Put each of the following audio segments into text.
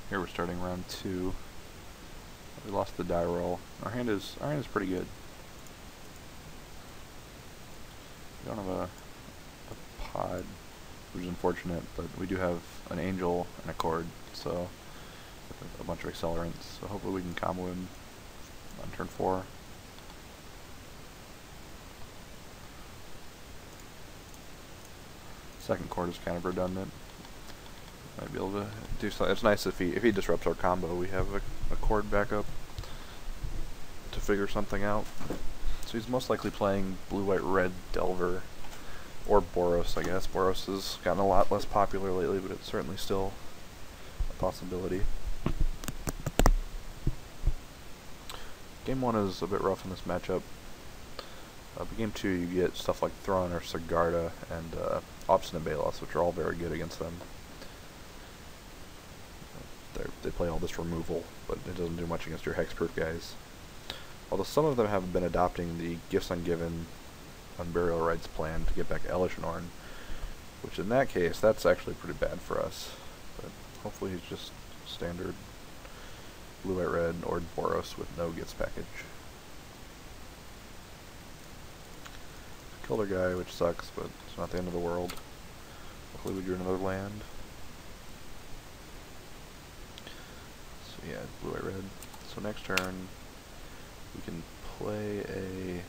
Here we're starting round 2. We lost the die roll. Our hand is pretty good. We don't have a pod, which is unfortunate, but we do have an angel and a cord, so a bunch of accelerants. So hopefully we can combo him on turn 4. Second cord is kind of redundant. Might be able to do something. It's nice if he disrupts our combo, we have a cord backup to figure something out. So he's most likely playing blue, white, red, Delver, or Boros, I guess. Boros has gotten a lot less popular lately, but it's certainly still a possibility. Game 1 is a bit rough in this matchup. But Game 2 you get stuff like Thrawn or Sigarda and Obstinate Balos, which are all very good against them. They play all this removal, but it doesn't do much against your hexproof guys. Although some of them have been adopting the Gifts Ungiven Unburial Rites plan to get back Elishanorn, which in that case, that's actually pretty bad for us. But hopefully he's just standard blue, white, red, or Boros with no Gifts package. Killed our guy, which sucks, but it's not the end of the world. Hopefully we drew another land. So yeah, blue, white, red. So next turn, we can play a...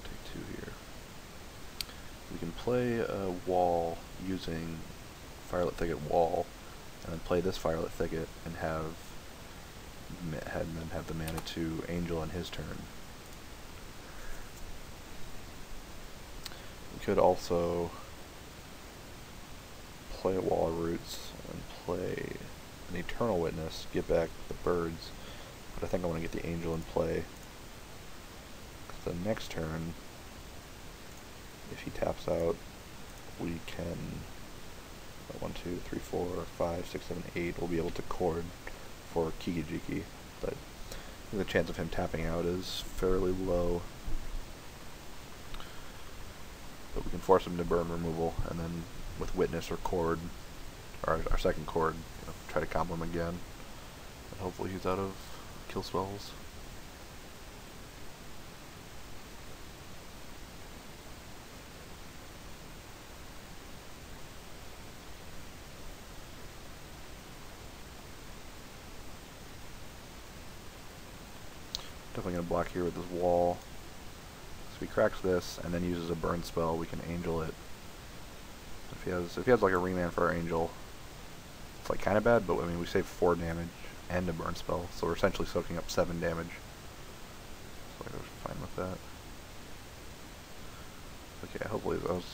take 2 here. We can play a wall using Firelit Thicket wall, and then play this Firelit Thicket and have the mana to Angel on his turn. We could also play a Wall of Roots and play an Eternal Witness, get back the birds, but I think I want to get the Angel in play. The next turn, if he taps out, we can 1, 2, 3, 4, 5, 6, 7, 8. We'll be able to cord for Kigijiki, but I think the chance of him tapping out is fairly low. But we can force him to burn removal, and then with Witness or cord, or our second cord, try to combo him again, and hopefully he's out of kill spells. Definitely going to block here with this wall. So he cracks this and then uses a burn spell, we can angel it. If he has like a remand for our angel, it's like kind of bad, but I mean we save 4 damage and a burn spell, so we're essentially soaking up 7 damage. So I was fine with that. Okay, hopefully that was...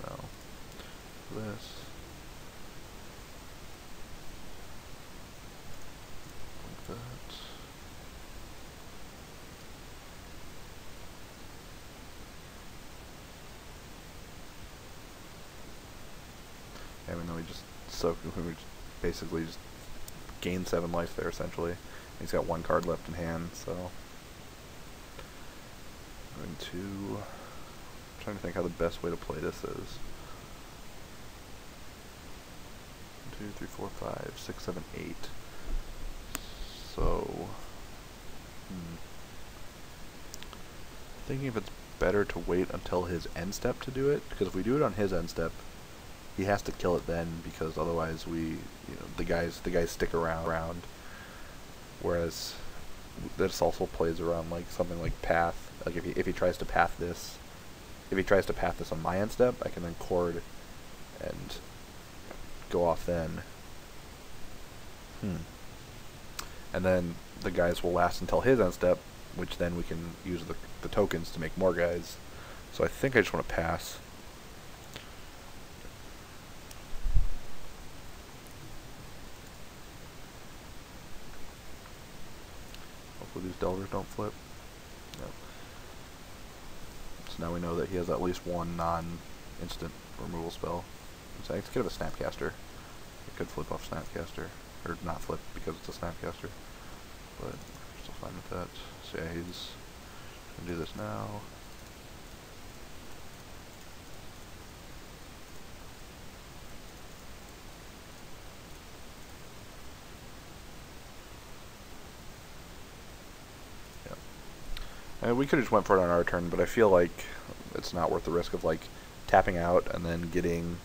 So now this. That. Yeah, we know we just soaked, we basically just gained 7 life there essentially. He's got 1 card left in hand, so I'm going to... I'm trying to think how the best way to play this is. 1, 2, 3, 4, 5, 6, 7, 8. So, thinking if it's better to wait until his end step to do it, because if we do it on his end step, he has to kill it then, because otherwise the guys stick around. Whereas this also plays around like something like path. Like if he tries to path this, on my end step, I can then cord and go off then. And then the guys will last until his end step, which then we can use the tokens to make more guys. So I think I just want to pass. Hopefully these Delvers don't flip. Yep. So now we know that he has at least 1 non-instant removal spell. So it's kind of a Snapcaster. It could flip off Snapcaster. Or not flip because it's a Snapcaster, but still fine with that. So yeah, he's gonna do this now. We could have just went for it on our turn, but I feel like it's not worth the risk of like tapping out and then getting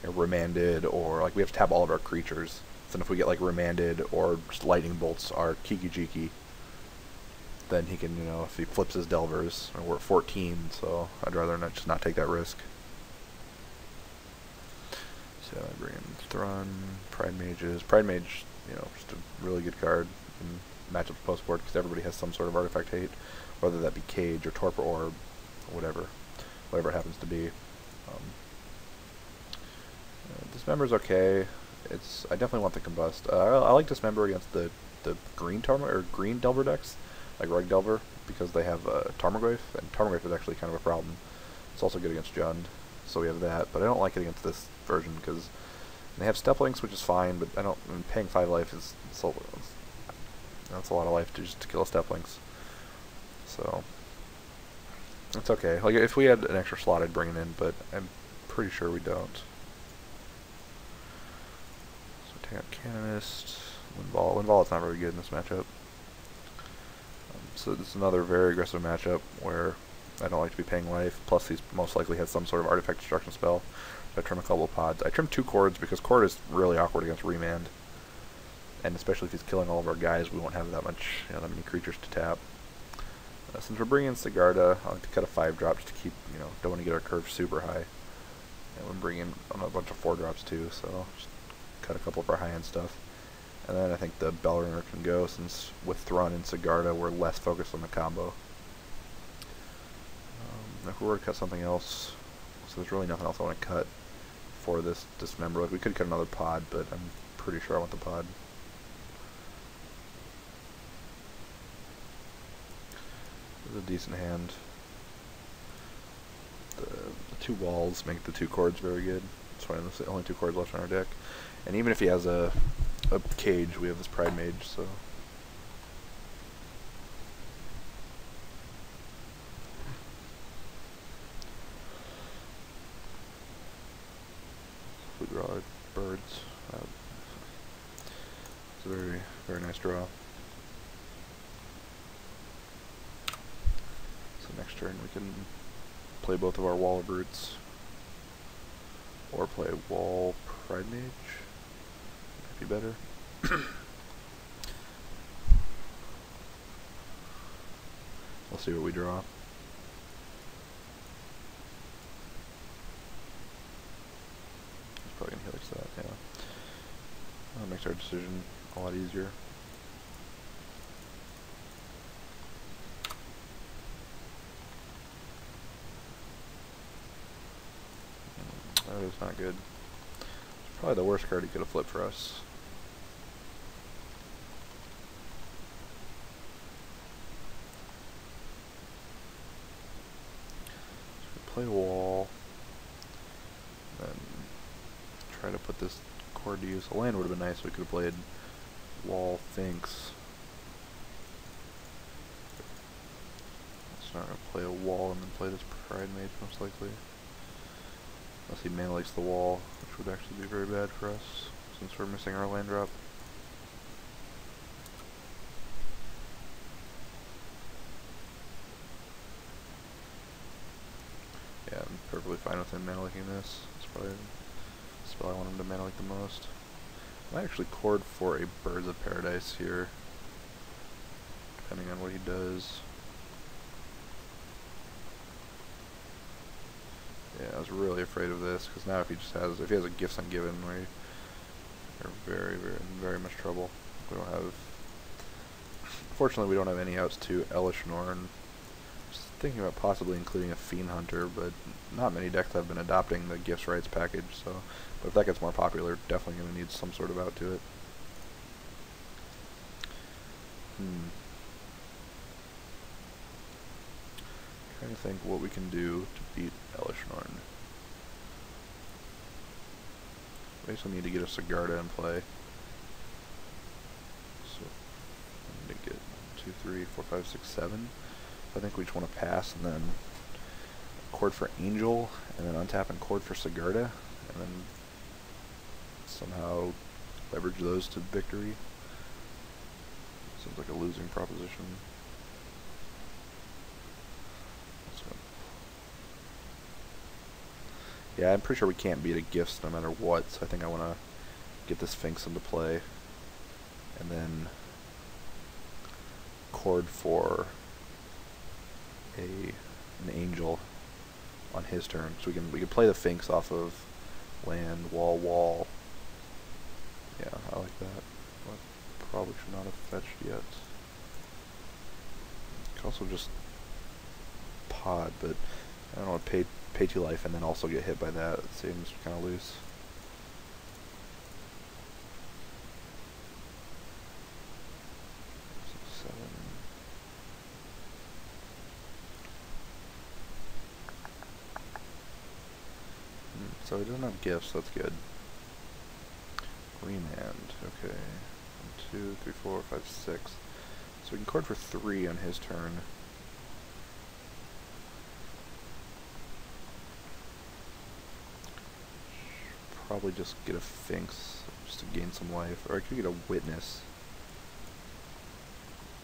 remanded, or like we have to tap all of our creatures. So if we get like remanded or just lightning bolts our Kiki-Jiki, then he can, if he flips his Delvers, and we're at 14, so I'd rather just not take that risk. So I bring in Thrun, Pride Mages. Pride Mage, just a really good card in matchups post-board because everybody has some sort of artifact hate, whether that be Cage or Torpor Orb, or whatever it happens to be. Dismember's okay. I definitely want the Combust. I like Dismember against the green green Delver decks, like Rug Delver, because they have Tarmogoyf, and Tarmogoyf is actually kind of a problem. It's also good against Jund, so we have that, but I don't like it against this version because they have Step Links, which is fine, but paying 5 life is that's a lot of life just to kill a Step Links. So it's okay. Like if we had an extra slot, I'd bring it in, but I'm pretty sure we don't. So take out Canonist, Windball. Windball is not very good in this matchup. So this is another very aggressive matchup where I don't like to be paying life. Plus, he's most likely has some sort of artifact destruction spell. So I trim a couple of pods. I trim 2 Chords because Chord is really awkward against Remand, and especially if he's killing all of our guys, we won't have that many creatures to tap. Since we're bringing in Sigarda, I like to cut a 5-drop just to keep, don't want to get our curve super high. And we're bringing in a bunch of 4-drops too, so just cut a couple of our high-end stuff. And then I think the Bellringer can go, since with Thrun and Sigarda, we're less focused on the combo. If we were to cut something else, so there's really nothing else I want to cut for this Dismember. Like we could cut another pod, but I'm pretty sure I want the pod. This is a decent hand. The 2 walls make the 2 Chords very good. That's why there's only 2 Chords left on our deck. And even if he has a Cage, we have this Pride Mage, so. We draw birds. It's a very, very nice draw. So next turn we can play both of our Wall of Brutes, or play Wall Pride Mage. Might be better. We'll see what we draw. He's probably gonna helix that, yeah. That makes our decision a lot easier. That is not good. It's probably the worst card he could have flipped for us. So play Wall, then try to put this Chord to use. A land would have been nice, we could have played Wall Thinks. So I'm going to play a Wall and then play this Pride Mage most likely. Unless he mana leaks the Wall, which would actually be very bad for us, since we're missing our land drop. Yeah, I'm perfectly fine with him mana leaking this. That's probably the spell I want him to mana leak the most. I might actually Chord for a Birds of Paradise here, depending on what he does. Yeah, I was really afraid of this, because now if he has a Gifts Ungiven, we're very, very, very much trouble. Fortunately we don't have any outs to Elish Norn. Just thinking about possibly including a Fiend Hunter, but not many decks have been adopting the Gifts Rights package, so, but if that gets more popular, definitely going to need some sort of out to it. Trying to think what we can do to beat Elish Norn. We also need to get a Sigarda in play. So I need to get 2, 3, 4, 5, 6, 7. I think we just want to pass and then Chord for Angel, and then untap and Chord for Sigarda, and then somehow leverage those to victory. Seems like a losing proposition. Yeah, I'm pretty sure we can't beat a gifts no matter what, so I think I want to get this Sphinx into play. And then chord for an angel on his turn. So we can play the Sphinx off of land, wall. Yeah, I like that. I probably should not have fetched yet. Could also just pod, but I don't want to pay 2 life and then also get hit by that. It seems kind of loose. So he doesn't have gifts, that's good. Remand, okay. 1, 2, 3, 4, 5, 6. So we can chord for 3 on his turn. Probably just get a Sphinx, just to gain some life. Or I could get a Witness.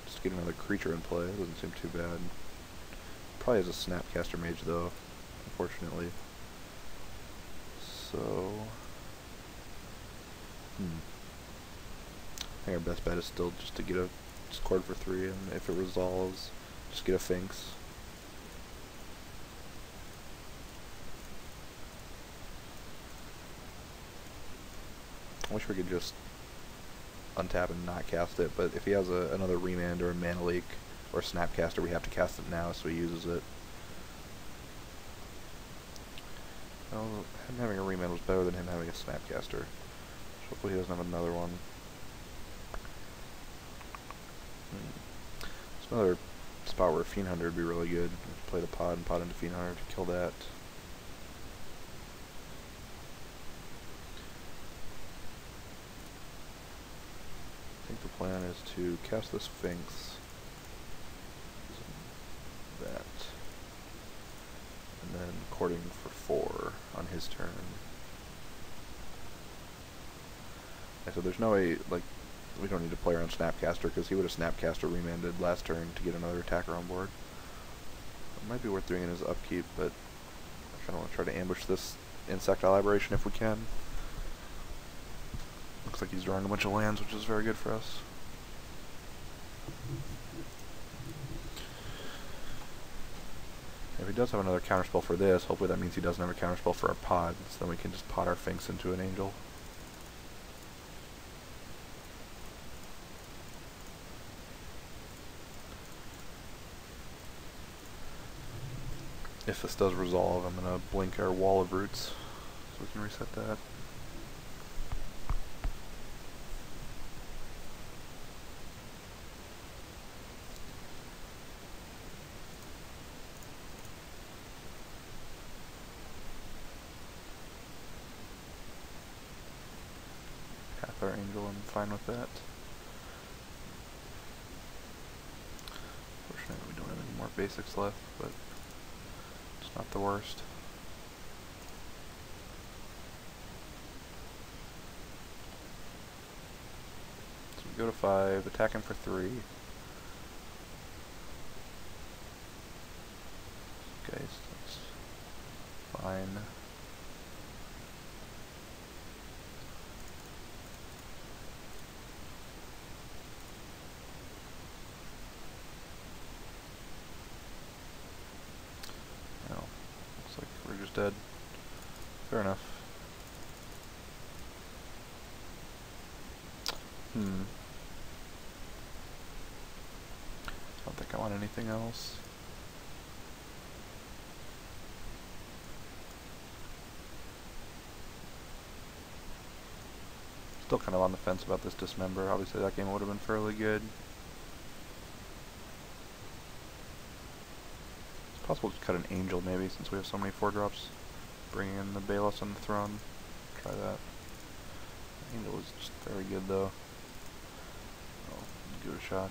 Just to get another creature in play, it doesn't seem too bad. Probably has a Snapcaster Mage though, unfortunately. So, I think our best bet is still just to get a chord for 3, and if it resolves, just get a Sphinx. I wish we could just untap and not cast it, but if he has another Remand or a Mana Leak or a Snapcaster, we have to cast it now, so he uses it. Well, him having a Remand was better than him having a Snapcaster. Hopefully he doesn't have another one. It's another spot where Fiend Hunter would be really good. Play the pod and pod into Fiend Hunter to kill that. I think the plan is to cast the Sphinx. That. And then chording for 4 on his turn. And so there's no way, like, we don't need to play around Snapcaster, because he would have Snapcaster remanded last turn to get another attacker on board. It might be worth doing in his upkeep, but I kind of want to try to ambush this Insect Elaboration if we can. Looks like he's drawing a bunch of lands, which is very good for us. If he does have another counterspell for this, hopefully that means he doesn't have a counterspell for our pod, so then we can just pod our Sphinx into an angel. If this does resolve, I'm going to blink our Wall of Roots, so we can reset that. Our angel, I'm fine with that. Fortunately, we don't have any more basics left, but it's not the worst. So we go to 5, attack him for 3. Okay, so that's fine. Dead. Fair enough. I don't think I want anything else. Still kind of on the fence about this Dismember. Obviously that game would have been fairly good. Possible to cut an angel maybe, since we have so many 4-drops. Bringing in the Balos on the throne. Try that. Angel is just very good though. I'll give it a shot.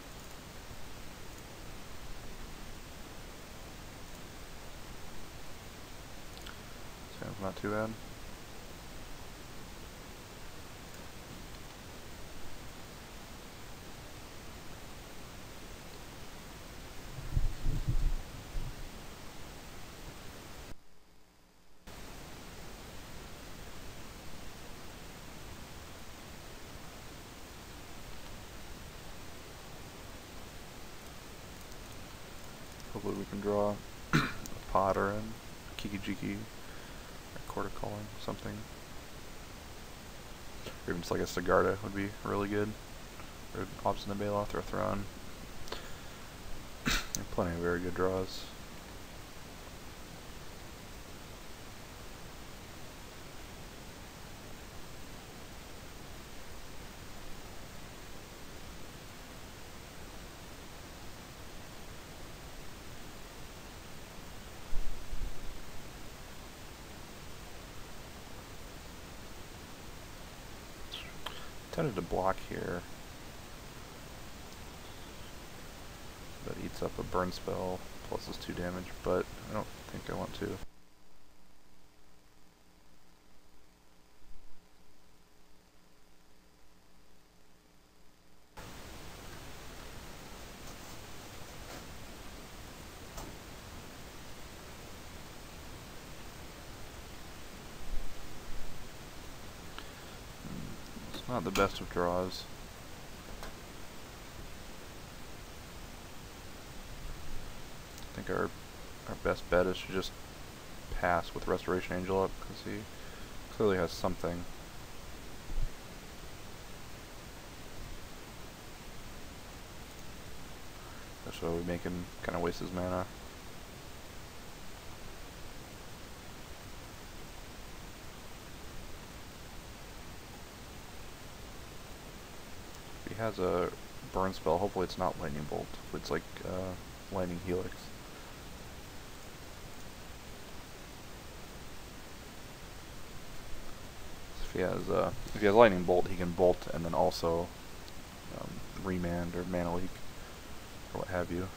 Sounds not too bad. hopefully we can draw a pot or a kiki-jiki or quarter calling, something. Or even just like a Sigarda would be really good. Or Obstinate Baloth or a Thrawn. Plenty of very good draws. Tempted to block here. That eats up a burn spell, plus this 2 damage, but I don't think I want to. It's not the best of draws. I think our best bet is to just pass with Restoration Angel up, because he clearly has something. So we make him kind of waste his mana. If he has a burn spell, hopefully it's not Lightning Bolt. Hopefully it's like Lightning Helix. If he has Lightning Bolt, he can bolt and then also remand or mana leak or what have you.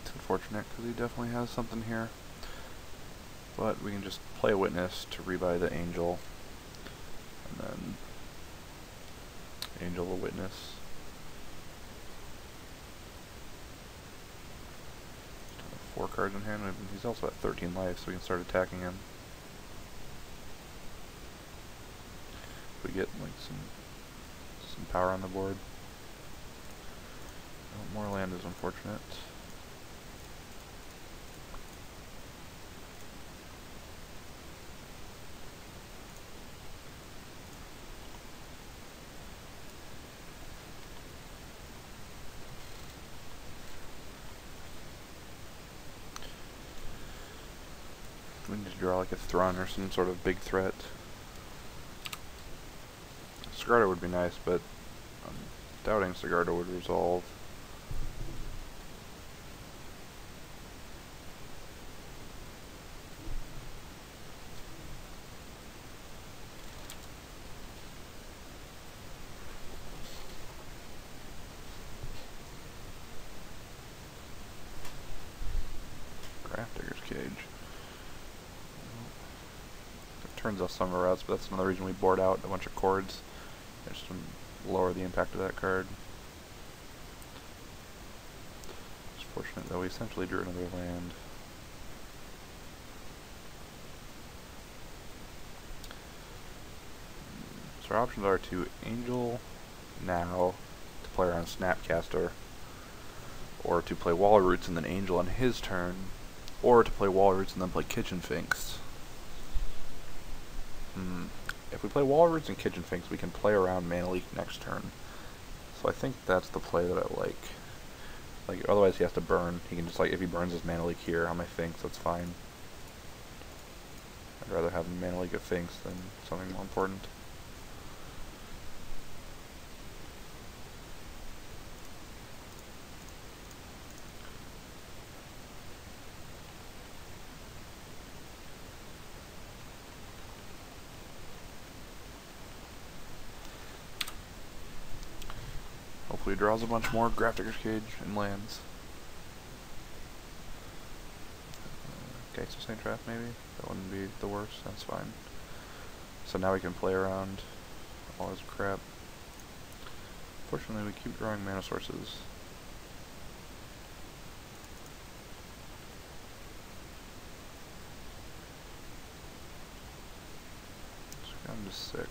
It's unfortunate because he definitely has something here, but we can just play a Witness to rebuy the Angel, and then Angel a Witness. 4 cards in hand, and he's also at 13 life, so we can start attacking him. We get like some power on the board. Oh, more land is unfortunate. We need to draw like a Thrawn or some sort of big threat. Sigarda would be nice, but I'm doubting Sigarda would resolve. Grafdigger's Cage. Turns off some of our routes, but that's another reason we board out a bunch of chords, just to lower the impact of that card. It's fortunate that we essentially drew another land. So our options are to Angel now to play around Snapcaster, or to play Wall Roots and then Angel on his turn, or to play Wall Roots and then play Kitchen Finks. If we play Wall Roots and Kitchen Finks, we can play around Mana Leak next turn. So I think that's the play that I like. Like, otherwise he has to burn. He can just, like, if he burns his Mana Leak here on my Finks, that's fine. I'd rather have a Mana Leak of Finks than something more important. Hopefully he draws a bunch more Grafdigger's Cage and lands. Gangster Saint Draft maybe? That wouldn't be the worst, that's fine. So now we can play around all his crap. Fortunately we keep drawing mana sources. to 6.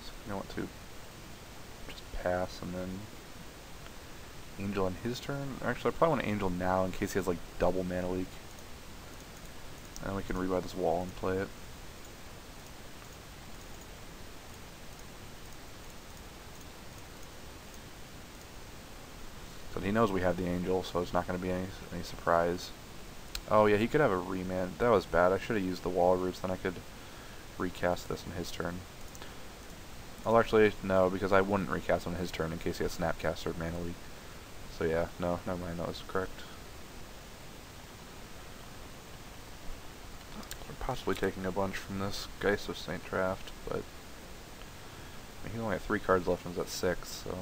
So I want to just pass and then Angel on his turn. Actually, I probably want to Angel now in case he has like double mana leak. And then we can rebuy this wall and play it. But he knows we have the Angel, so it's not going to be any surprise. Oh yeah, he could have a remand. That was bad. I should have used the wall roots, then I could recast this on his turn. I'll actually, no, because I wouldn't recast on his turn in case he had Snapcaster or Mana Leak. So yeah, no, never mind, that was correct. We're possibly taking a bunch from this Geist of Saint draft, but I mean, he only had 3 cards left and was at 6, so...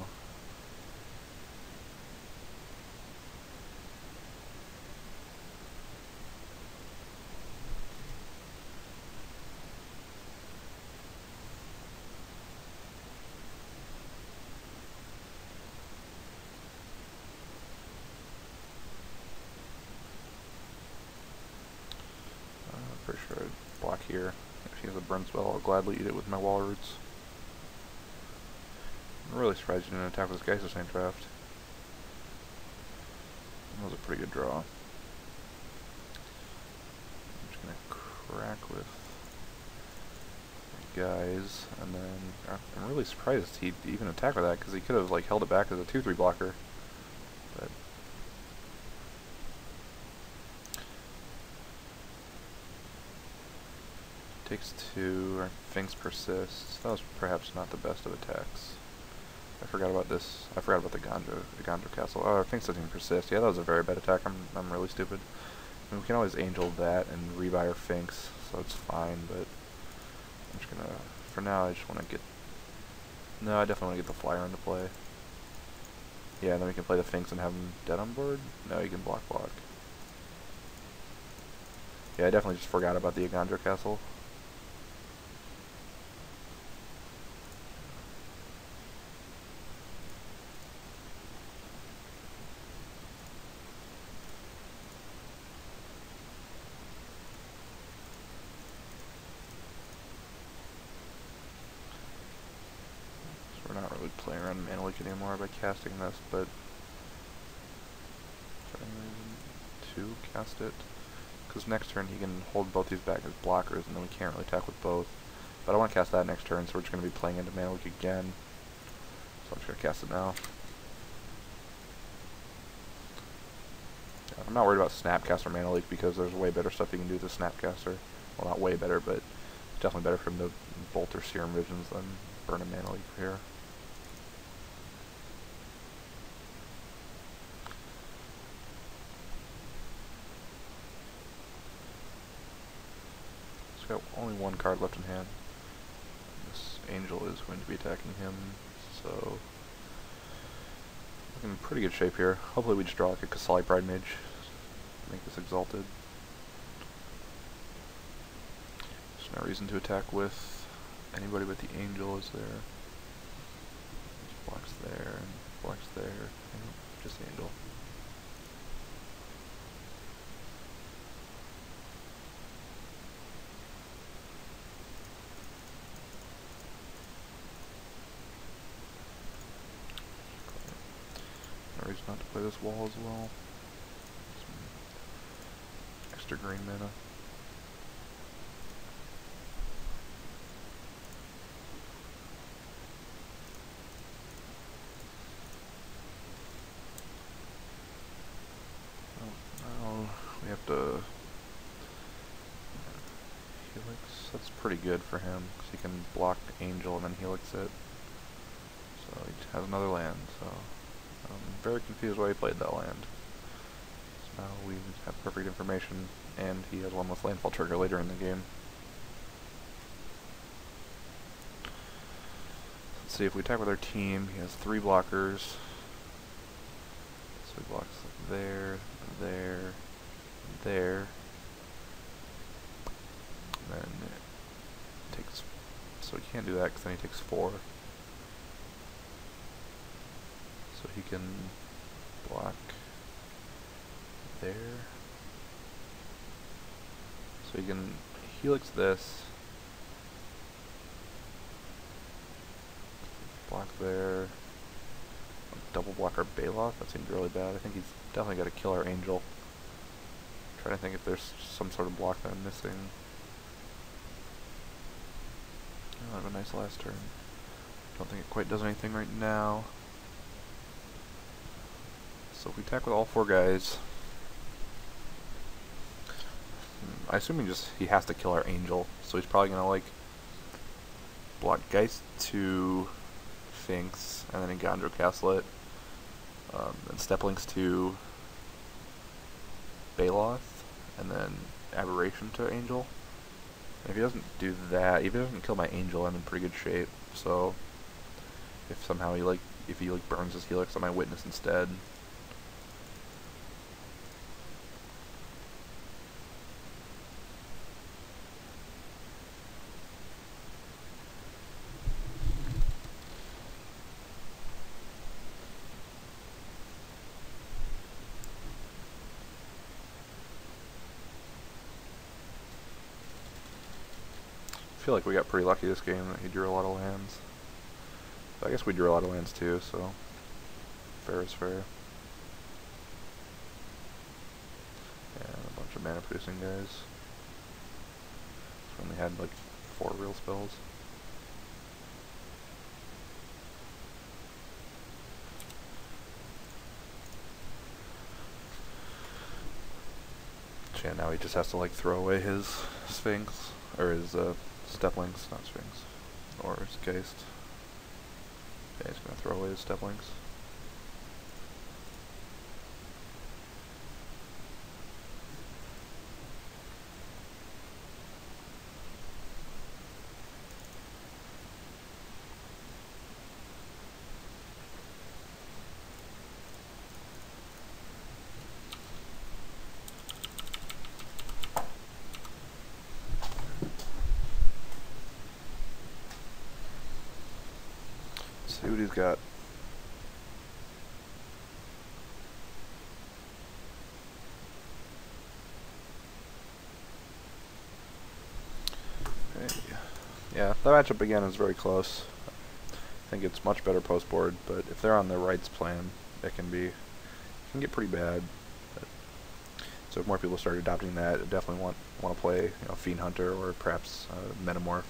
pretty sure I'd block here. If he has a burn spell, I'll gladly eat it with my wall roots. I'm really surprised you didn't attack with this Geist of Saint draft. That was a pretty good draw. I'm just gonna crack with my guys, and then I'm really surprised he even attacked with that, because he could have like held it back as a 2/3 blocker. But takes 2, or Finks persists. That was perhaps not the best of attacks. I forgot about this. I forgot about the Gondor Castle. Oh, Finks doesn't even persist. Yeah, that was a very bad attack. I'm really stupid. I mean, we can always Angel that and rebuy our Finks, so it's fine, but I'm just gonna, for now, I just want to get, no, I definitely want to get the Flyer into play. Yeah, and then we can play the Finks and have him dead on board. No, you can block. Yeah, I definitely just forgot about the Gondor Castle. We're not really playing around Mana Leak anymore by casting this, but for any reason to cast it, because next turn he can hold both these back as blockers, and then we can't really attack with both. But I want to cast that next turn, so we're just going to be playing into Mana Leak again. So I'm just going to cast it now. Yeah, I'm not worried about Snapcaster Mana Leak because there's way better stuff you can do with the Snapcaster. Well, not way better, but it's definitely better for him to bolt or Serum Visions than burn a Mana Leak here. He's got only 1 card left in hand. This Angel is going to be attacking him, so looking in pretty good shape here. Hopefully we just draw like a Kasali Pride Mage to make this exalted. There's no reason to attack with anybody but the Angel, is there? Just blocks there, and blocks there, and just the Angel. No reason not to play this wall as well. Some extra green mana. We have to Helix. That's pretty good for him because he can block Angel and then Helix it. So he has another land. So I'm very confused why he played that land. So now we have perfect information, and he has one with Landfall Trigger later in the game. Let's see if we attack with our team. He has 3 blockers. So he blocks there, there, there. And then it takes, so he can't do that because then he takes 4. So he can block there. So he can Helix this, block there. Double block our Baloth? That seems really bad. I think he's definitely got to kill our Angel. I'm trying to think if there's some sort of block that I'm missing. Oh, have a nice last turn. Don't think it quite does anything right now. So if we attack with all 4 guys, I assume he has to kill our Angel, so he's probably gonna like block Geist to Sphinx, and then Engandro Castlet, and Steplings to Baloth, and then Aberration to Angel. And if he doesn't do that, if he doesn't kill my Angel, I'm in pretty good shape. So if somehow he burns his Helix on my Witness instead. I feel like we got pretty lucky this game that he drew a lot of lands. I guess we drew a lot of lands too, so fair is fair. And a bunch of mana producing guys. We only had like 4 real spells. Yeah, now he just has to like throw away his Sphinx, or his Steplings, not Sphinx, or his Geist. Yeah, he's gonna throw away his Steplings. See what he's got. Okay. Yeah, that matchup again is very close. I think it's much better post board, but if they're on their rights plan, it can get pretty bad. But, so if more people start adopting that, I definitely want to play, Fiend Hunter or perhaps Metamorph.